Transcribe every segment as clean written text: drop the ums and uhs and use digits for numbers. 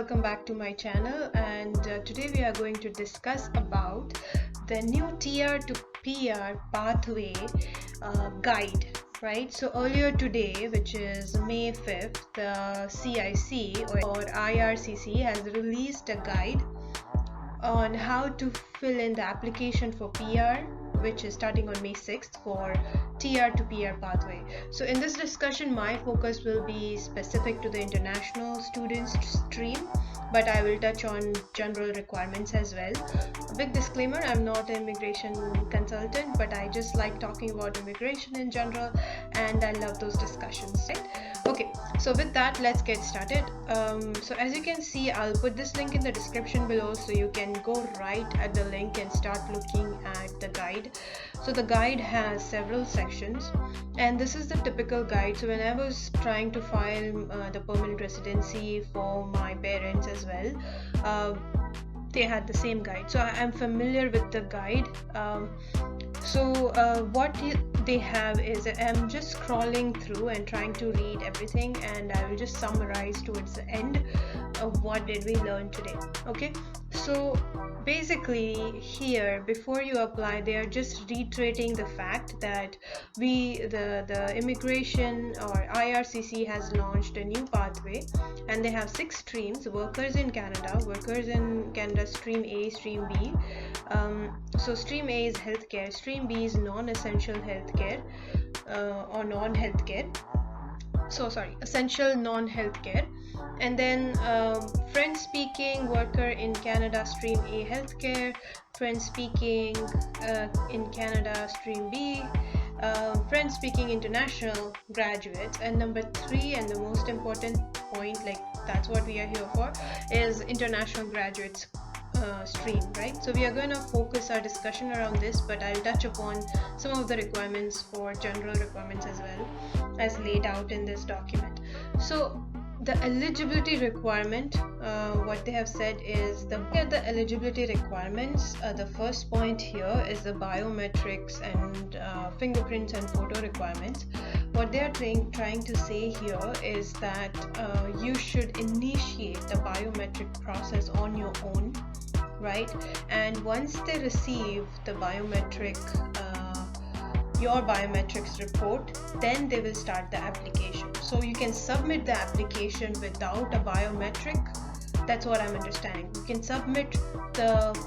welcome back to my channel, and today we are going to discuss about the new TR to PR pathway guide, right? So earlier today, which is May 5th, the CIC or IRCC has released a guide on how to fill in the application for PR, which is starting on May 6th for TR to PR pathway. So in this discussion, my focus will be specific to the international students stream, but I will touch on general requirements as well. A big disclaimer, I'm not an immigration consultant, but I just like talking about immigration in general, and I love those discussions, right? Okay, so with that, let's get started. So as you can see, I'll put this link in the description below, so you can go right at the link and start looking at the guide. So the guide has several sections, and this is the typical guide. So when I was trying to file the permanent residency for my parents as well, they had the same guide, so I'm familiar with the guide. What they have is, I'm just scrolling through and trying to read everything, and I will just summarize towards the end of what did we learn today. Okay, so basically here, before you apply, they are just reiterating the fact that the immigration or IRCC has launched a new pathway, and they have 6 streams: workers in Canada stream A, stream B. So stream A is healthcare, stream B is non-essential healthcare or non-healthcare. Essential non-healthcare. And then French-speaking worker in Canada stream A, healthcare. French-speaking in Canada stream B, French-speaking international graduates. And number 3, and the most important point, like that's what we are here for, is international graduates stream, right? So we are going to focus our discussion around this, but I'll touch upon some of the requirements for general requirements as well as laid out in this document. So the eligibility requirement, what they have said is the eligibility requirements. The first point here is the biometrics and fingerprints and photo requirements. What they are trying to say here is that you should initiate the biometric process on your own, right? And once they receive the your biometrics report, then they will start the application. So you can submit the application without a biometric. That's what I'm understanding. You can submit the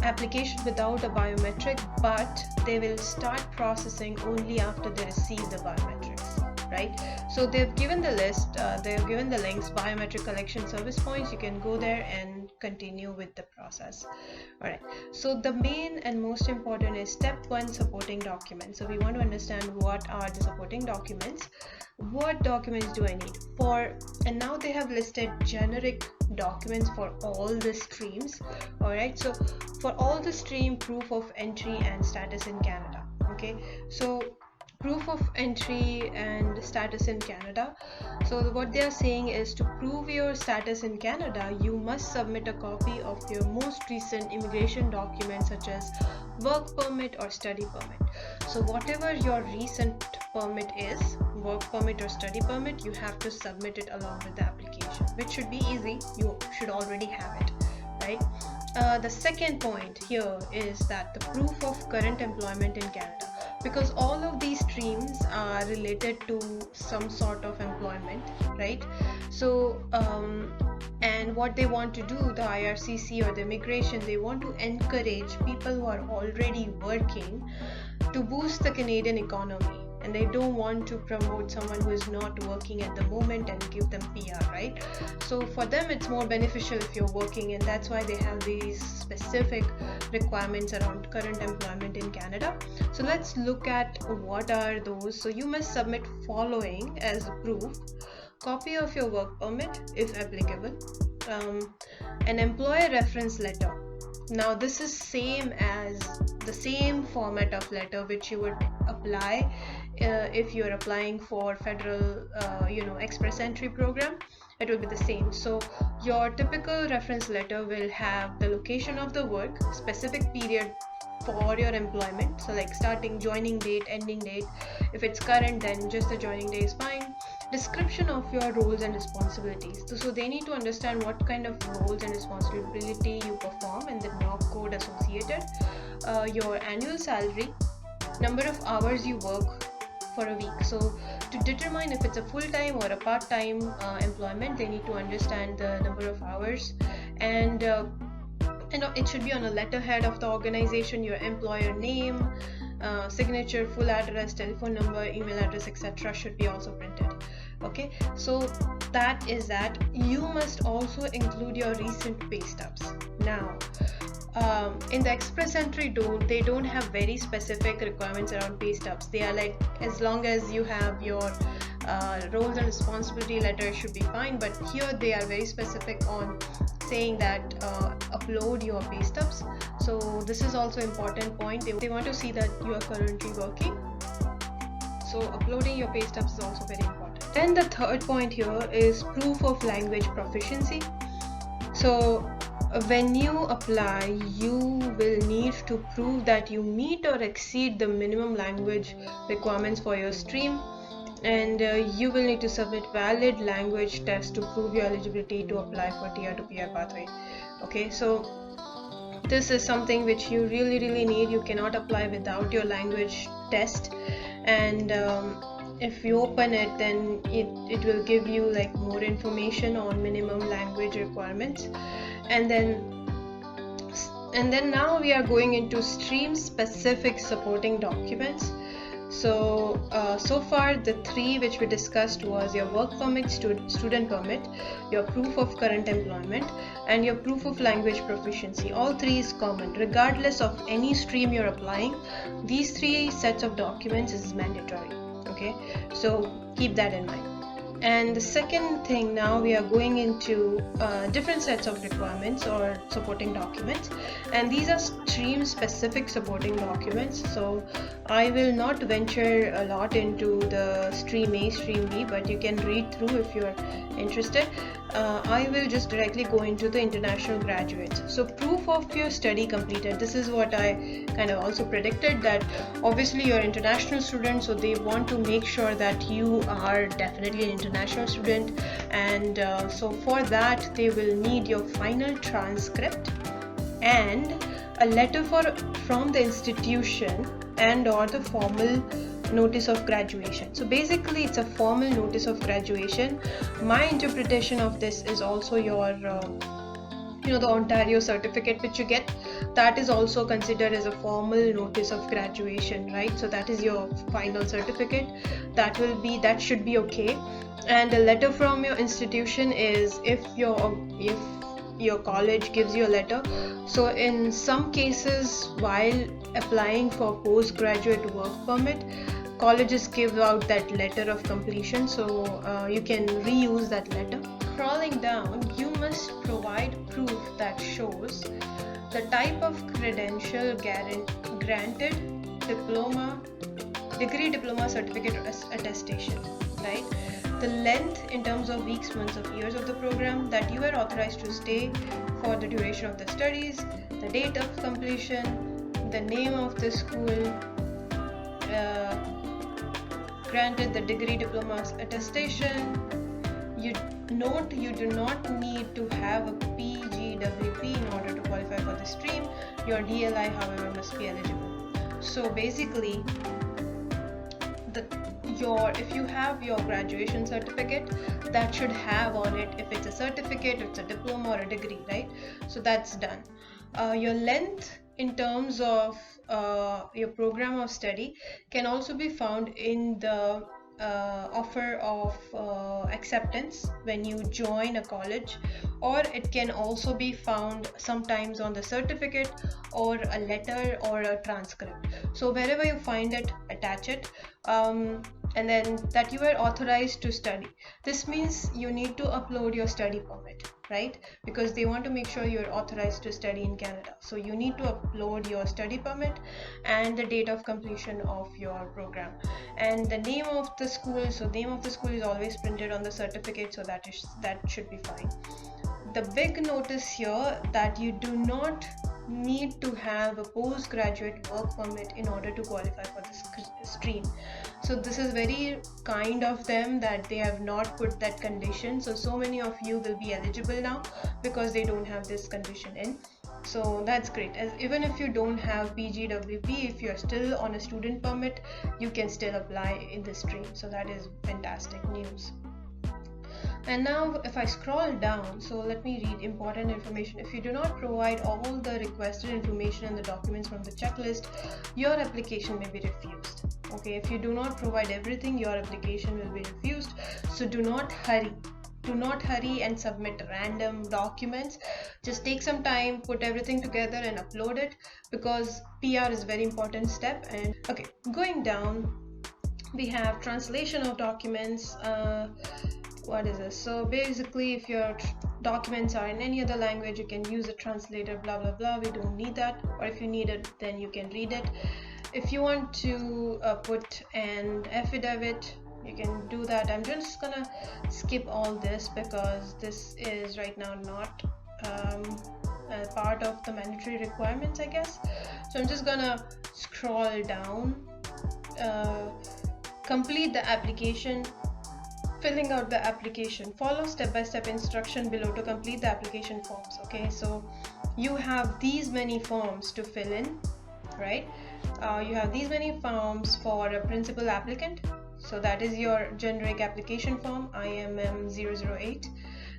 application without a biometric, but they will start processing only after they receive the biometrics, right? So they've given the list, they've given the links: biometric collection service points. You can go there and continue with the process. All right, so the main and most important is step 1, supporting documents. So we want to understand what are the supporting documents. What documents do I need for? And now they have listed generic documents for all the streams. All right, so for all the stream, proof of entry and status in Canada. Okay, so proof of entry and status in Canada. So what they are saying is, to prove your status in Canada, you must submit a copy of your most recent immigration documents, such as work permit or study permit. So whatever your recent permit is, work permit or study permit, you have to submit it along with the application, which should be easy. You should already have it, right? The second point here is that the proof of current employment in Canada, because all of these streams are related to some sort of employment, right? So and what they want to do, the IRCC or the immigration, they want to encourage people who are already working to boost the Canadian economy, and they don't want to promote someone who is not working at the moment and give them PR, right? So for them, it's more beneficial if you're working, and that's why they have these specific requirements around current employment in Canada. So let's look at what are those. So you must submit following as proof: copy of your work permit if applicable, an employer reference letter. Now this is the same format of letter which you would apply if you're applying for federal express entry program. It will be the same. So your typical reference letter will have the location of the work, specific period for your employment, so like starting, joining date, ending date. If it's current, then just the joining day is fine. Description of your roles and responsibilities. So they need to understand what kind of roles and responsibility you perform and the knock code associated, your annual salary, number of hours you work for a week. So to determine if it's a full-time or a part-time employment, they need to understand the number of hours, and it should be on a letterhead of the organization, your employer name, signature, full address, telephone number, email address, etc. should be also printed. Okay, so that is that. You must also include your recent pay stubs. Now in the express entry they don't have very specific requirements around pay stubs. They are like, as long as you have your roles and responsibility letter should be fine, but here they are very specific on saying that upload your pay stubs. So this is also important point. They want to see that you are currently working, so uploading your pay stubs is also very important. Then the third point here is proof of language proficiency. So when you apply, you will need to prove that you meet or exceed the minimum language requirements for your stream, and you will need to submit valid language tests to prove your eligibility to apply for tier to PR pathway. Okay, so this is something which you really need. You cannot apply without your language test, and if you open it, then it will give you like more information on minimum language requirements. And then now we are going into stream specific supporting documents. So so far the three which we discussed was your work permit, student permit, your proof of current employment, and your proof of language proficiency. All three is common regardless of any stream you're applying. These three sets of documents is mandatory. Okay, so keep that in mind. And the second thing, now we are going into different sets of requirements or supporting documents, and these are stream specific supporting documents. So I will not venture a lot into the stream A, stream B, but you can read through if you are interested. I will just directly go into the international graduates. So proof of your study completed. This is what I kind of also predicted, that obviously you're international student, so they want to make sure that you are definitely an international student, and so for that they will need your final transcript and a letter from the institution and or the formal notice of graduation. So basically it's a formal notice of graduation. My interpretation of this is also your the Ontario certificate which you get, that is also considered as a formal notice of graduation, right? So that is your final certificate. That should be okay. And a letter from your institution is if your college gives you a letter. So in some cases, while applying for postgraduate work permit, colleges give out that letter of completion, so you can reuse that letter. Scrolling down, you must provide proof that shows the type of credential granted, degree, diploma, certificate, or attestation, right? The length in terms of weeks, months, of years of the program that you are authorized to stay for the duration of the studies, the date of completion, the name of the school granted, the degree, diploma, attestation. You do not need to have a PGWP in order to qualify for the stream. Your DLI, however, must be eligible. So basically, if you have your graduation certificate, that should have on it, if it's a certificate, it's a diploma or a degree, right? So that's done. Your length in terms of your program of study can also be found in the offer of acceptance when you join a college, or it can also be found sometimes on the certificate or a letter or a transcript. So wherever you find it, attach it. And then that you are authorized to study. This means you need to upload your study permit, right? Because they want to make sure you're authorized to study in Canada. So you need to upload your study permit and the date of completion of your program and the name of the school. So name of the school is always printed on the certificate, so that should be fine. The big notice here that you do not need to have a postgraduate work permit in order to qualify for this stream. So this is very kind of them that they have not put that condition. So many of you will be eligible now because they don't have this condition in. So that's great. As even if you don't have PGWP, if you're still on a student permit, you can still apply in this stream. So that is fantastic news. And now if I scroll down, so let me read important information. If you do not provide all the requested information and the documents from the checklist, your application may be refused. Okay, if you do not provide everything, your application will be refused. So do not hurry. Do not hurry and submit random documents. Just take some time, put everything together and upload it, because PR is a very important step. And okay, going down, we have translation of documents. What is this? So basically, if your documents are in any other language, you can use a translator, blah blah blah. We don't need that, or if you need it, then you can read it. If you want to put an affidavit, you can do that. I'm just gonna skip all this because this is right now not a part of the mandatory requirements, I guess. So I'm just gonna scroll down. Complete the application. Filling out the application. Follow step-by-step instruction below to complete the application forms. Okay, so you have these many forms to fill in, right? You have these many forms for a principal applicant. So that is your generic application form, IMM 008.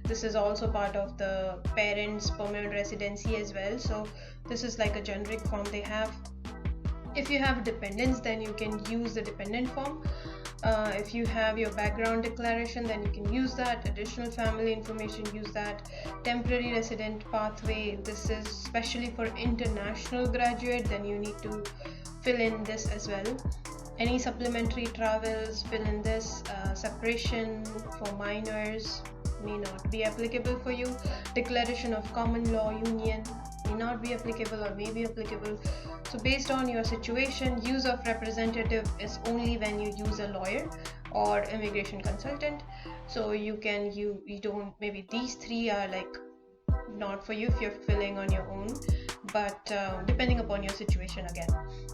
This is also part of the parents' permanent residency as well. So this is like a generic form they have. If you have dependents, then you can use the dependent form. If you have your background declaration, then you can use that. Additional family information, use that. Temporary resident pathway, this is especially for international graduate, then you need to fill in this as well. Any supplementary travels, fill in this. Separation for minors may not be applicable for you. Declaration of common law union may not be applicable or may be applicable. So based on your situation, use of representative is only when you use a lawyer or immigration consultant. So you don't, maybe these three are like not for you if you're filling on your own, but depending upon your situation again.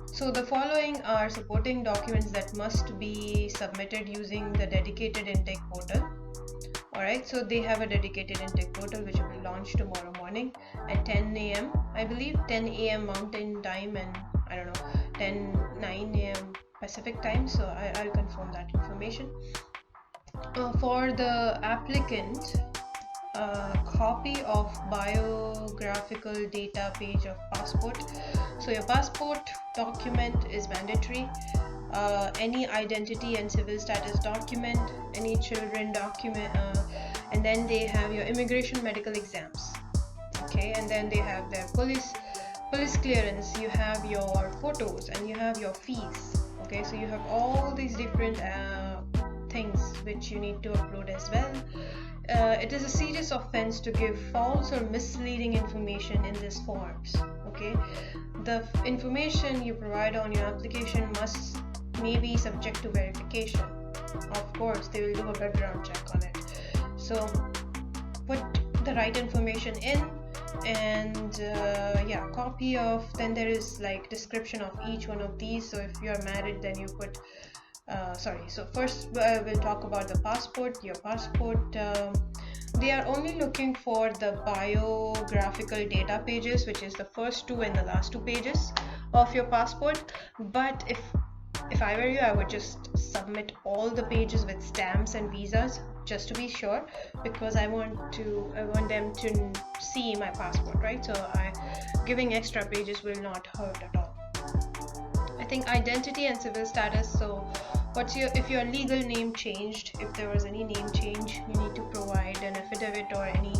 So the following are supporting documents that must be submitted using the dedicated intake portal. Alright, so they have a dedicated intake portal which will launch tomorrow morning at 10 a.m. I believe 10 a.m. Mountain time and I don't know 9 a.m. Pacific time. So I'll confirm that information. For the applicant, copy of biographical data page of passport. So your passport document is mandatory. Any identity and civil status document, any children document, and then they have your immigration medical exams. Okay, and then they have their police clearance, you have your photos, and you have your fees. Okay, so you have all these different things which you need to upload as well. It is a serious offense to give false or misleading information in these forms. Okay, the information you provide on your application may be subject to verification. Of course, they will do a background check on it. So put the right information in, and yeah, copy of, then there is like description of each one of these. So if you're married, then you put so first we'll talk about the passport. Your passport, they are only looking for the biographical data pages, which is the first two and the last two pages of your passport. But if I were you, I would just submit all the pages with stamps and visas just to be sure, because I want them to see my passport, right? So giving extra pages will not hurt at all. I think identity and civil status. So if your legal name changed, if there was any name change, you need to provide an affidavit or any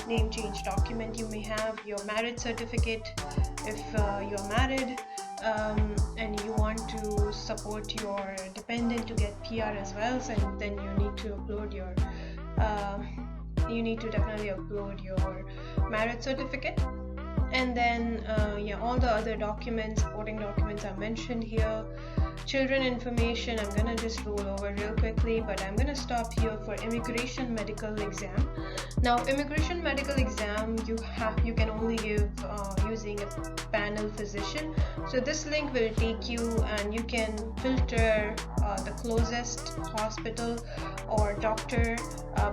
name change document. You may have your marriage certificate if you're married, and you want to support your dependent to get PR as well. So then you need to upload your definitely upload your marriage certificate. And then yeah, all the other documents, supporting documents are mentioned here. Children information, I'm gonna just roll over real quickly, but I'm gonna stop here for immigration medical exam. Now immigration medical exam you can only give using a panel physician. So this link will take you and you can filter the closest hospital or doctor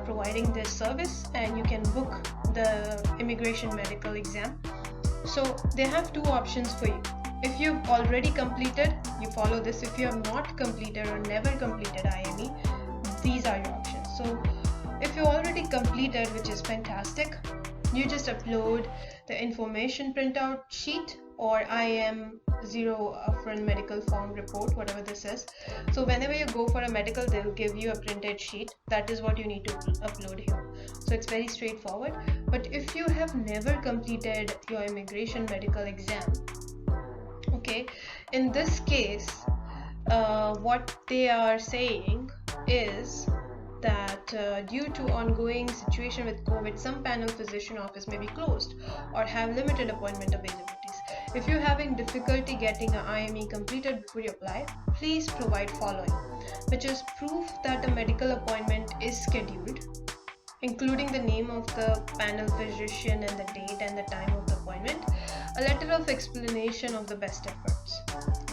providing this service, and you can book the immigration medical exam. So they have two options for you. If you've already completed, you follow this. If you have not completed or never completed IME, these are your options. So if you already completed, which is fantastic, you just upload the information printout sheet or IM0 upfront medical form report, whatever this is. So whenever you go for a medical, they'll give you a printed sheet. That is what you need to upload here. So it's very straightforward. But if you have never completed your immigration medical exam, okay, in this case what they are saying is that due to ongoing situation with COVID, some panel physician office may be closed or have limited appointment availabilities. If you're having difficulty getting an IME completed before you apply, please provide following, which is proof that a medical appointment is scheduled, including the name of the panel physician and the date and the time of the appointment, a letter of explanation of the best efforts.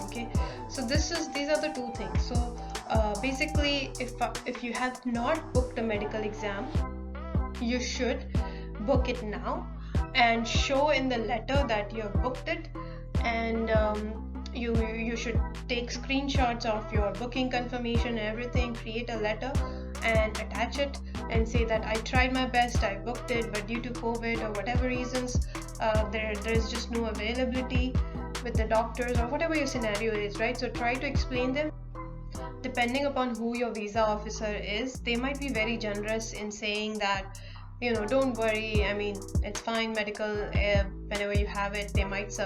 Okay, so these are the two things. So basically, if you have not booked a medical exam, you should book it now and show in the letter that you have booked it, and you should take screenshots of your booking confirmation and everything, create a letter and attach it and say that I tried my best, I booked it, but due to COVID or whatever reasons there's just no availability with the doctors or whatever your scenario is, right? So try to explain them. Depending upon who your visa officer is, they might be very generous in saying that, you know, don't worry, I mean, it's fine, medical, whenever you have it, they might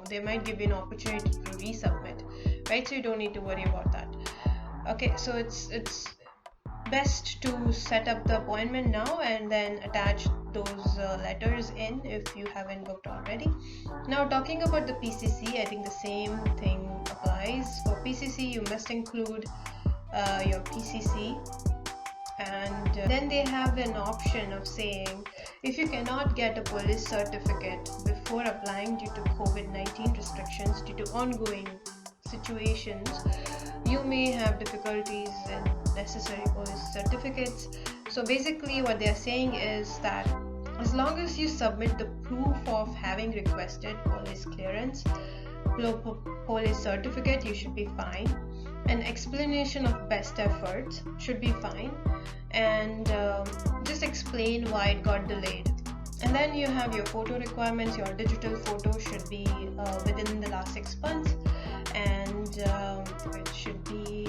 they might give you an opportunity to resubmit, right? So you don't need to worry about that. Okay, so it's best to set up the appointment now and then attach those letters in if you haven't booked already. Now talking about the PCC, I think the same thing applies. For PCC, you must include your PCC, and then they have an option of saying if you cannot get a police certificate before applying due to COVID-19 restrictions due to ongoing situations, you may have difficulties in necessary police certificates. So basically what they are saying is that as long as you submit the proof of having requested police clearance, police certificate, you should be fine. An explanation of best efforts should be fine, and just explain why it got delayed. And then you have your photo requirements. Your digital photo should be within the last 6 months, and it should be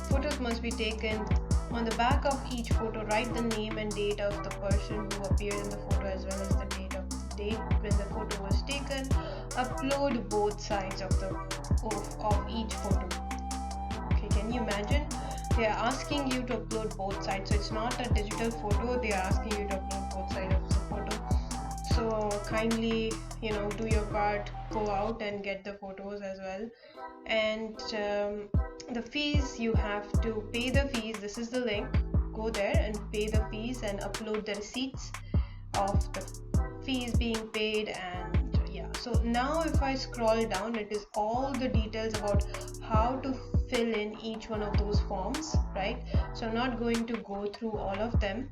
photos must be taken. On the back of each photo, write the name and date of the person who appeared in the photo as well as the date when the photo was taken. Upload both sides of each photo. Okay, can you imagine? They are asking you to upload both sides. So it's not a digital photo, they are asking you to upload both sides of the photo. So kindly, do your part, go out and get the photos as well. And the fees, you have to pay the fees. This is the link. Go there and pay the fees and upload the receipts of the fees being paid. And so now if I scroll down, it is all the details about how to fill in each one of those forms, right? So I'm not going to go through all of them,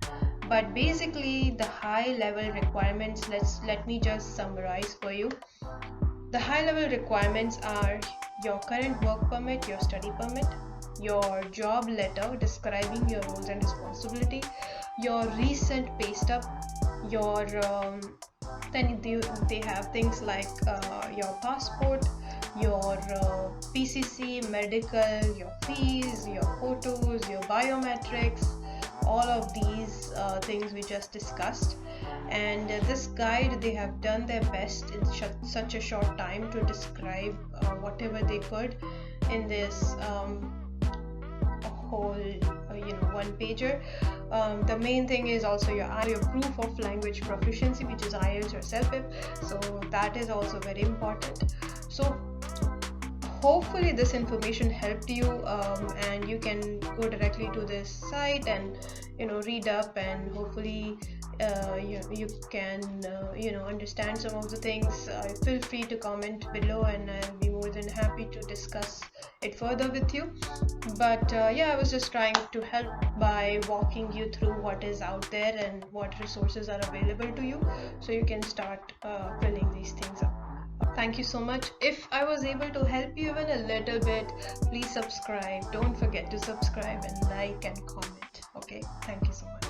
but basically the high level requirements, let me just summarize for you. The high level requirements are your current work permit, your study permit, your job letter describing your roles and responsibility, your recent pay stub, your then they have things like your passport, your PCC, medical, your fees, your photos, your biometrics, all of these things we just discussed. And this guide, they have done their best in such a short time to describe whatever they could in this whole one pager. The main thing is also your proof of language proficiency, which is IELTS or CELPIP, so that is also very important. So hopefully this information helped you, and you can go directly to this site and read up, and hopefully you can understand some of the things. Feel free to comment below, and I'll be more than happy to discuss it further with you. But yeah, I was just trying to help by walking you through what is out there and what resources are available to you, so you can start filling these things up. Thank you so much. If I was able to help you even a little bit, please subscribe. Don't forget to subscribe and like and comment. Okay, thank you so much.